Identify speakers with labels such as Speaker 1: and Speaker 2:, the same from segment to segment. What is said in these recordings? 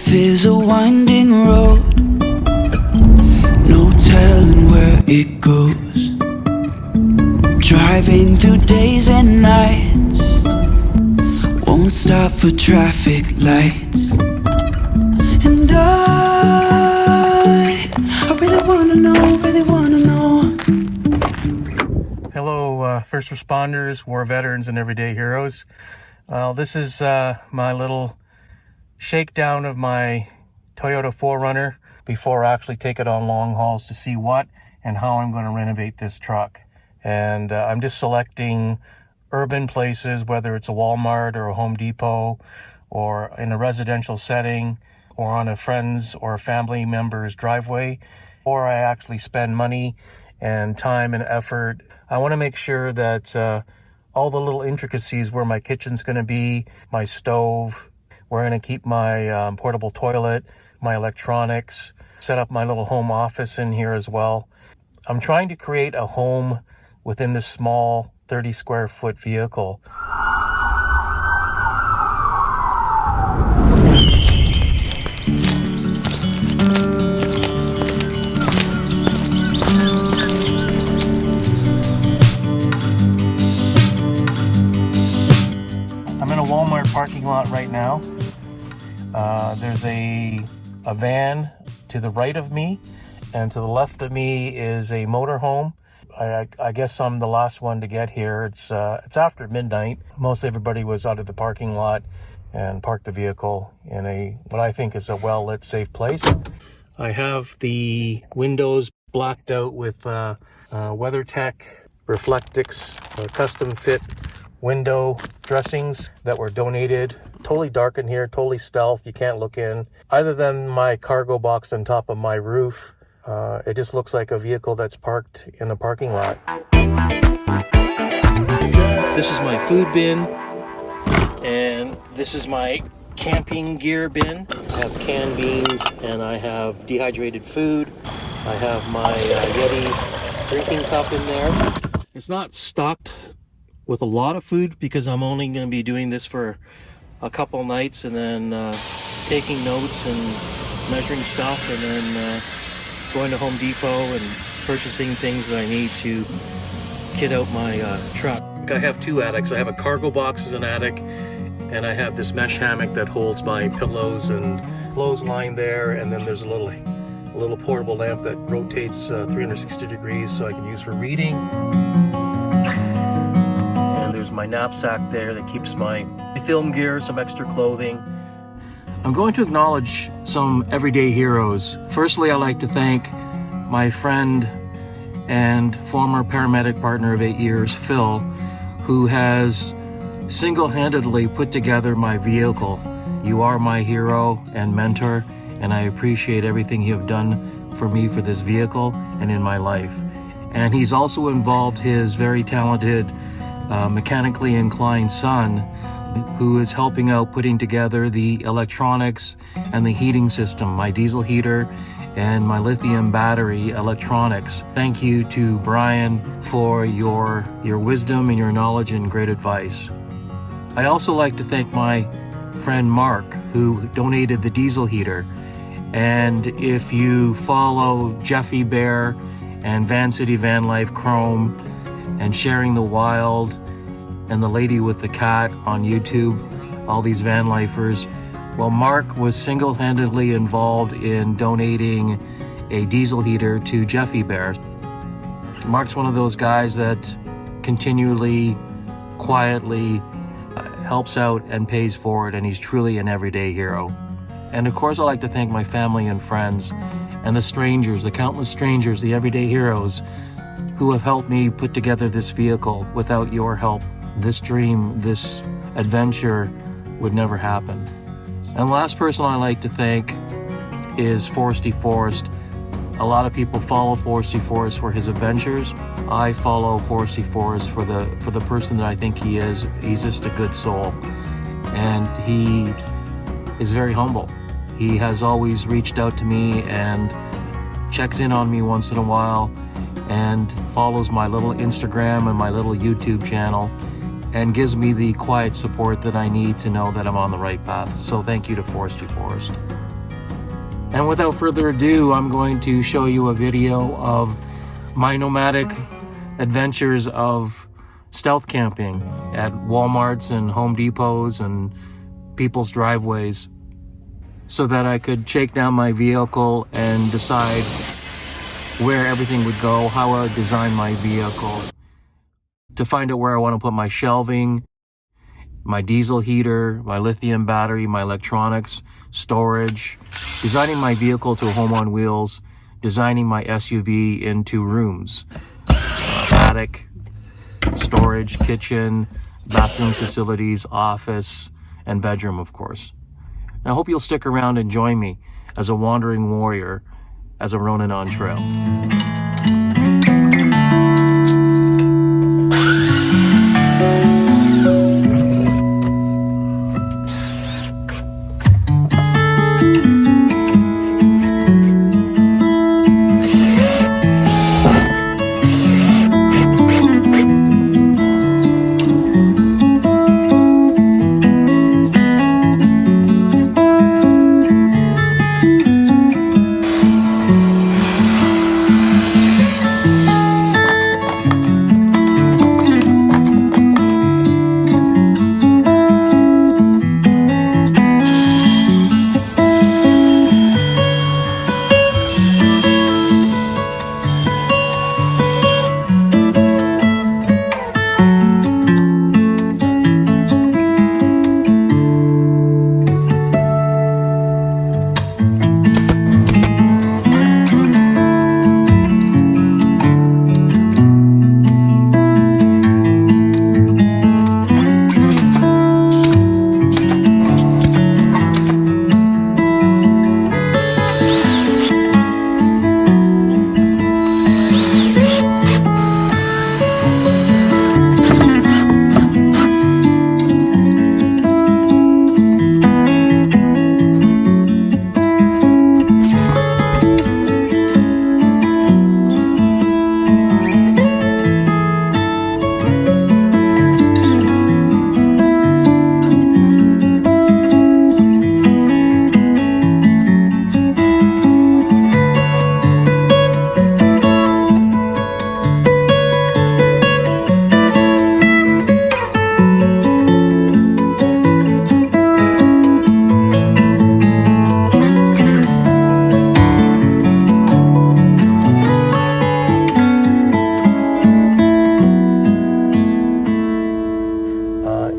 Speaker 1: Life is a winding road, no telling where it goes. Driving through days and nights, won't stop for traffic lights. And I really wanna know, really wanna know.
Speaker 2: Hello, first responders, war veterans, and everyday heroes. This is my little shakedown of my Toyota 4Runner before I actually take it on long hauls to see what and how I'm going to renovate this truck. And I'm just selecting urban places, whether it's a Walmart or a Home Depot or in a residential setting or on a friend's or a family member's driveway, or I actually spend money and time and effort. I want to make sure that all the little intricacies, where my kitchen's going to be, my stove, where I'm going to keep my portable toilet, my electronics, set up my little home office in here as well. I'm trying to create a home within this small 30 square foot vehicle. I'm in a Walmart parking lot right now. There's a van to the right of me, and to the left of me is a motorhome. I guess I'm the last one to get here. It's after midnight. Most everybody was out of the parking lot and parked the vehicle in what I think is a well-lit, safe place. I have the windows blacked out with WeatherTech Reflectix custom fit window dressings that were donated. Totally dark in here, totally stealth. You can't look in. Other than my cargo box on top of my roof, it just looks like a vehicle that's parked in a parking lot. This is my food bin, and this is my camping gear bin. I have canned beans, and I have dehydrated food. I have my Yeti drinking cup in there. It's not stocked with a lot of food because I'm only going to be doing this for a couple nights, and then taking notes and measuring stuff, and then going to Home Depot and purchasing things that I need to kit out my truck. I have two attics. I have a cargo box as an attic, and I have this mesh hammock that holds my pillows and clothesline there, and then there's a little portable lamp that rotates 360 degrees so I can use for reading. And there's my knapsack there that keeps my film gear, some extra clothing. I'm going to acknowledge some everyday heroes. Firstly, I'd like to thank my friend and former paramedic partner of 8 years, Phil, who has single-handedly put together my vehicle. You are my hero and mentor, and I appreciate everything you have done for me for this vehicle and in my life. And he's also involved his very talented, mechanically inclined son, who is helping out putting together the electronics and the heating system, my diesel heater and my lithium battery electronics. Thank you to Brian for your wisdom and your knowledge and great advice. I also like to thank my friend Mark, who donated the diesel heater. And if you follow Jeffy Bear and Van City Van Life Chrome and Sharing the Wild and the Lady with the Cat on YouTube, all these van lifers, well, Mark was single-handedly involved in donating a diesel heater to Jeffy Bear. Mark's one of those guys that continually, quietly helps out and pays for it, and he's truly an everyday hero. And of course, I'd like to thank my family and friends and the strangers, the countless strangers, the everyday heroes who have helped me put together this vehicle. Without your help, this dream, this adventure would never happen. And the last person I like to thank is Foresty Forest. A lot of people follow Foresty Forest for his adventures. I follow Foresty Forest for the person that I think he is. He's just a good soul, and he is very humble. He has always reached out to me and checks in on me once in a while and follows my little Instagram and my little YouTube channel and gives me the quiet support that I need to know that I'm on the right path. So thank you to Foresty Forest. And without further ado, I'm going to show you a video of my nomadic adventures of stealth camping at Walmarts and Home Depots and people's driveways, so that I could shake down my vehicle and decide where everything would go, how I would design my vehicle, to find out where I want to put my shelving, my diesel heater, my lithium battery, my electronics, storage, designing my vehicle to a home on wheels, designing my SUV into rooms, attic, storage, kitchen, bathroom facilities, office, and bedroom, of course. And I hope you'll stick around and join me as a wandering warrior, as a Ronin on trail.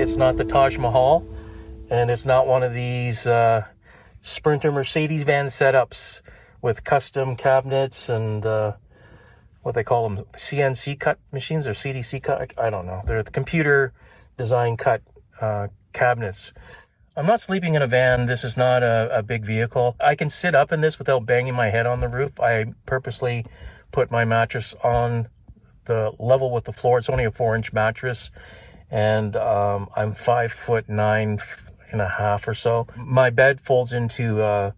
Speaker 2: It's not the Taj Mahal, and it's not one of these Sprinter Mercedes van setups with custom cabinets and what they call them, CNC cut machines or CDC cut, I don't know. They're the computer design cut cabinets. I'm not sleeping in a van. This is not a big vehicle. I can sit up in this without banging my head on the roof. I purposely put my mattress on the level with the floor. It's only a 4-inch mattress, and I'm 5'9.5" or so. My bed folds into a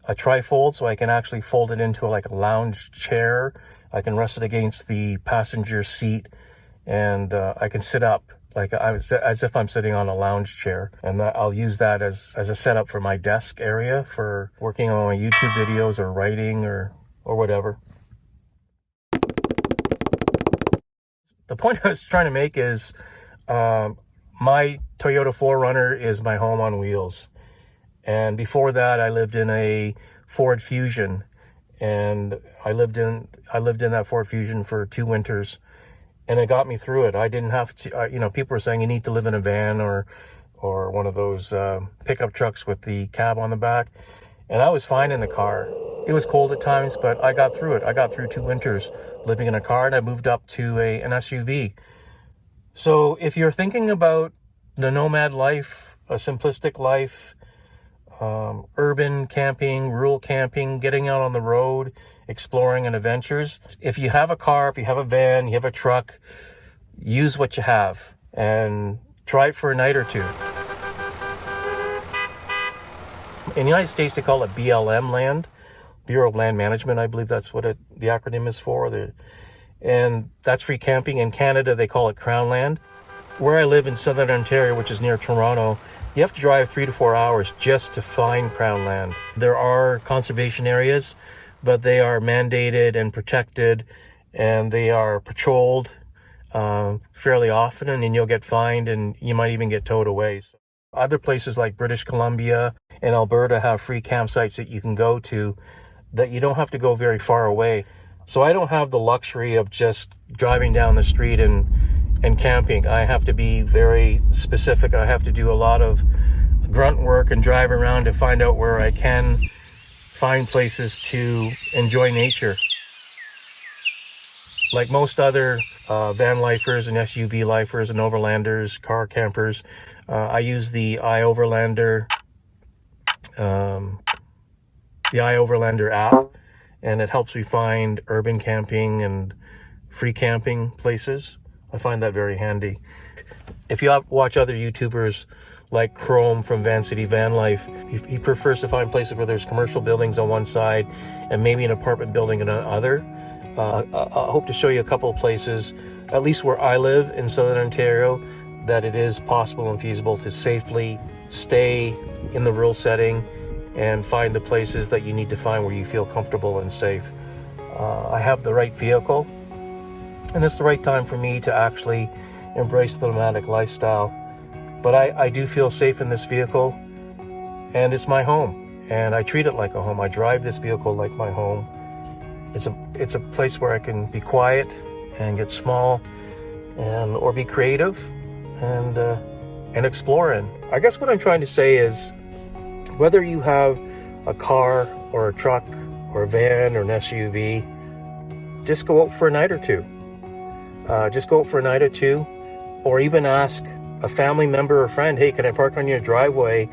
Speaker 2: trifold, so I can actually fold it into like a lounge chair. I can rest it against the passenger seat, and I can sit up like as if I'm sitting on a lounge chair, and I'll use that as a setup for my desk area for working on my YouTube videos or writing or whatever. The point I was trying to make is my Toyota 4Runner is my home on wheels, and before that I lived in a Ford Fusion, and I lived in that Ford Fusion for 2 winters, and it got me through it. I didn't have to, people were saying you need to live in a van or one of those pickup trucks with the cab on the back, and I was fine in the car. It was cold at times, but I got through it. I got through 2 winters living in a car, and I moved up to an SUV. So if you're thinking about the nomad life, a simplistic life, urban camping, rural camping, getting out on the road, exploring and adventures, if you have a car, if you have a van, you have a truck, use what you have and try it for a night or two. In the United States, they call it BLM land, Bureau of Land Management. I believe that's what the acronym is for. And that's free camping. In Canada, they call it Crown Land. Where I live in southern Ontario, which is near Toronto, You have to drive 3 to 4 hours just to find Crown land. There are conservation areas, but they are mandated and protected, and they are patrolled fairly often, and then you'll get fined and you might even get towed away. So other places like British Columbia and Alberta have free campsites that you can go to that you don't have to go very far away. So I don't have the luxury of just driving down the street and camping. I have to be very specific. I have to do a lot of grunt work and drive around to find out where I can find places to enjoy nature. Like most other van lifers and SUV lifers and overlanders, car campers, I use the iOverlander app, and it helps me find urban camping and free camping places. I find that very handy. If you watch other YouTubers like Chrome from Van City Van Life, he prefers to find places where there's commercial buildings on one side and maybe an apartment building on the other. I hope to show you a couple of places, at least where I live in Southern Ontario, that it is possible and feasible to safely stay in the rural setting and find the places that you need to find where you feel comfortable and safe. I have the right vehicle, and it's the right time for me to actually embrace the nomadic lifestyle. But I do feel safe in this vehicle, and it's my home, and I treat it like a home. I drive this vehicle like my home. It's a place where I can be quiet and get small, or be creative and explore in. I guess what I'm trying to say is, whether you have a car or a truck or a van or an SUV, just go out for a night or two. Or even ask a family member or friend, hey, can I park on your driveway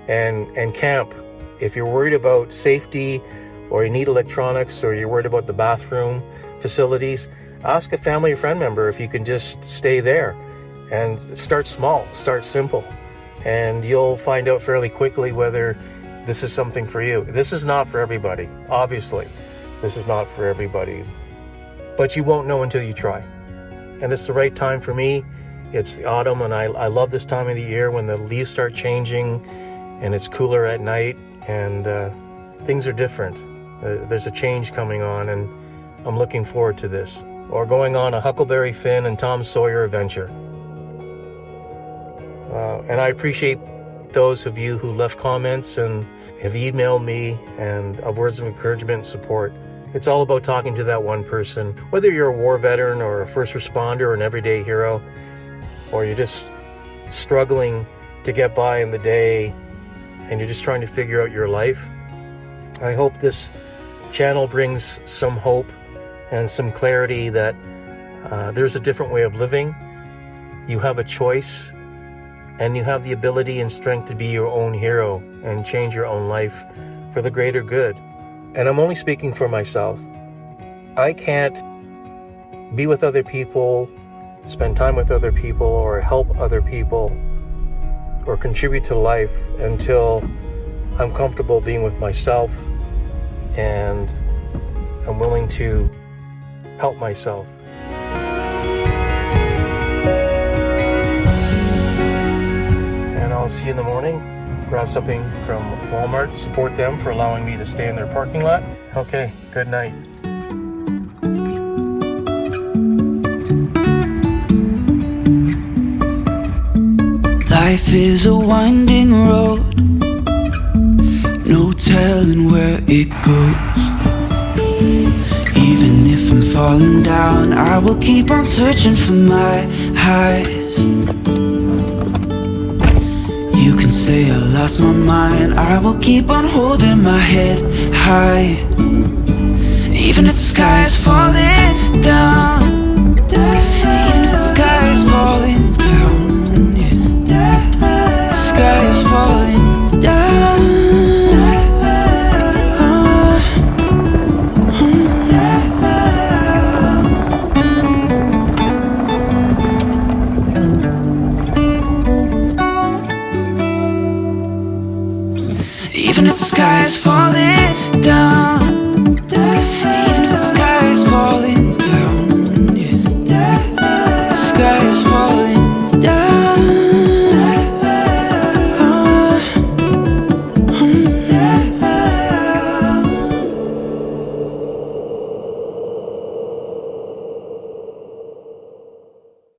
Speaker 2: and camp? If you're worried about safety, or you need electronics, or you're worried about the bathroom facilities, ask a family or friend member if you can just stay there. And start small, start simple. And you'll find out fairly quickly whether this is something for you. This is not for everybody, obviously. This is not for everybody. But you won't know until you try. And it's the right time for me. It's the autumn, and I love this time of the year when the leaves start changing and it's cooler at night, and things are different. There's a change coming on, and I'm looking forward to this. Or going on a Huckleberry Finn and Tom Sawyer adventure. And I appreciate those of you who left comments and have emailed me and of words of encouragement and support. It's all about talking to that one person, whether you're a war veteran or a first responder or an everyday hero, or you're just struggling to get by in the day and you're just trying to figure out your life. I hope this channel brings some hope and some clarity that there's a different way of living. You have a choice, and you have the ability and strength to be your own hero and change your own life for the greater good. And I'm only speaking for myself. I can't be with other people, spend time with other people, or help other people, or contribute to life until I'm comfortable being with myself and I'm willing to help myself. And I'll see you in the morning. Grab something from Walmart, support them for allowing me to stay in their parking lot. Okay, good night.
Speaker 1: Life is a winding road, no telling where it goes. Even if I'm falling down, I will keep on searching for my highs. You can say I lost my mind, I will keep on holding my head high. Even if the sky is falling down, even if the sky is falling down, yeah. The sky is falling down. Even if the sky is falling down.